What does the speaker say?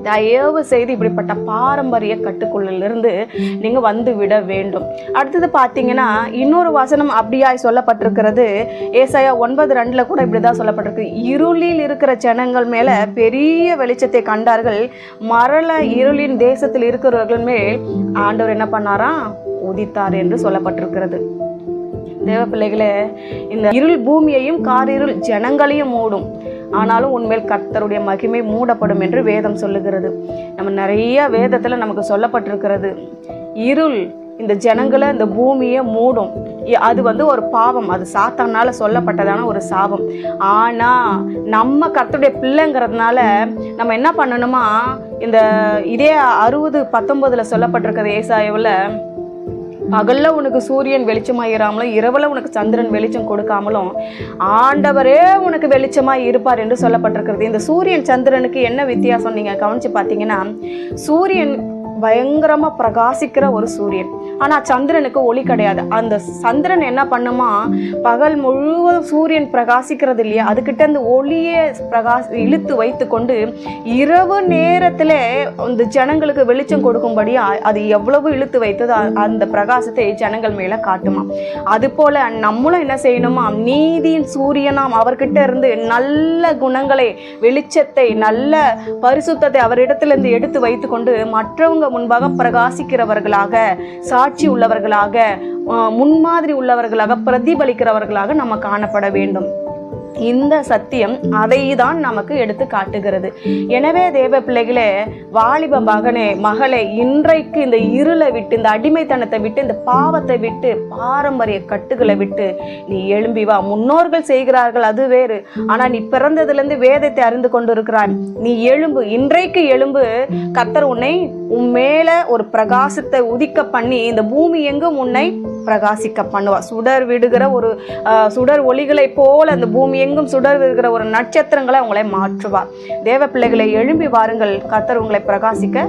தயவு செய்து இப்படிப்பட்ட பாரம்பரிய கட்டுக்குள்ளிலிருந்து நீங்க வந்து விட வேண்டும். அடுத்தது பார்த்தீங்கன்னா இன்னொரு வசனம் அப்படியாய் சொல்லப்பட்டிருக்கிறது. ஏசாயா 9:2 கூட இப்படிதான் சொல்லப்பட்டிருக்கு. இருளில் இருக்கிற ஜனங்கள் மேல பெரிய வெளிச்சத்தை கண்டார்கள், மரள இருளின் தேசத்தில் இருக்கிறவர்கள் மேல் ஆண்டவர் என்ன பண்ணாராம், உதித்தார் என்று சொல்லப்பட்டிருக்கிறது. தேவ பிள்ளைகளே, இந்த இருள் பூமியையும் காரிருள் ஜனங்களையும் மூடும், ஆனாலும் உண்மையில் கர்த்தருடைய மகிமை மூடப்படும் என்று வேதம் சொல்லுகிறது. நம்ம நிறைய வேதத்துல நமக்கு சொல்லப்பட்டிருக்கிறது. இருள் இந்த ஜனங்களை இந்த பூமியை மூடும். அது ஒரு பாவம், அது சாத்தானால சொல்லப்பட்டதான ஒரு சாபம். ஆனா நம்ம கர்த்தருடைய பிள்ளைங்கிறதுனால நம்ம என்ன பண்ணணுமா, இந்த இதே 60:19 சொல்லப்பட்டிருக்கிறது ஏசாயாவில், பகல்ல உனக்கு சூரியன் வெளிச்சமாயிராமலும் இரவுல உனக்கு சந்திரன் வெளிச்சம் கொடுக்காமலும் ஆண்டவரே உனக்கு வெளிச்சமாய் இருப்பார் என்று சொல்லப்பட்டிருக்கிறது. இந்த சூரியன் சந்திரனுக்கு என்ன வித்தியாசம் நீங்க கவனிச்சு பார்த்தீங்கன்னா, சூரியன் பயங்கரமா பிரகாசிக்கிற ஒரு சூரியன், ஆனா சந்திரனுக்கு ஒளி கிடையாது. அந்த சந்திரன் என்ன பண்ணுமா, பகல் முழுவதும் சூரியன் பிரகாசிக்கிறது இல்லையா, அதுகிட்ட அந்த ஒளியை இழுத்து வைத்து கொண்டு இரவு நேரத்துல அந்த ஜனங்களுக்கு வெளிச்சம் கொடுக்கும்படியா அது எவ்வளவு இழுத்து வைத்தது அந்த பிரகாசத்தை ஜனங்கள் மேல காட்டுமா. அது போல நம்மளும் என்ன செய்யணுமா, நீதியின் சூரியனாம் அவர்கிட்ட இருந்து நல்ல குணங்களை, வெளிச்சத்தை, நல்ல பரிசுத்தத்தை அவரிடத்திலிருந்து எடுத்து வைத்து கொண்டு மற்றவங்க முன்பாக பிரகாசிக்கிறவர்களாக, சாட்சி உள்ளவர்களாக, முன்மாதிரி உள்ளவர்களாக, பிரதிபலிக்கிறவர்களாக நம்ம காணப்பட வேண்டும். இந்த சத்தியம் அதை தான் நமக்கு எடுத்து காட்டுகிறது. எனவே தேவ பிள்ளைகளே, வாலிப மகனே மகளே, இன்றைக்கு இந்த இருளை விட்டு, இந்த அடிமைத்தனத்தை விட்டு, இந்த பாவத்தை விட்டு, பாரம்பரிய கட்டுகளை விட்டு நீ எழும்பி வா. முன்னோர்கள் செய்கிறார்கள் அது வேறு, ஆனா நீ பிறந்ததுலேருந்து வேதத்தை அறிந்து கொண்டு இருக்கிறாய். நீ எழும்பு, இன்றைக்கு எழும்பு. கர்த்தர் உன்னை மேல ஒரு பிரகாசத்தை உதிக்க பண்ணி இந்த பூமி எங்கும் உன்னை பிரகாசிக்க பண்ணுவார். சுடர் விடுகிற ஒரு சுடர் ஒளிகளை போல அந்த பூமி எங்கும் சுடர் விடுகிற ஒரு நட்சத்திரங்களை உங்களை மாற்றுவார். தேவ பிள்ளைகளை எழும்பி வாருங்கள், கர்த்தர் உங்களை பிரகாசிக்க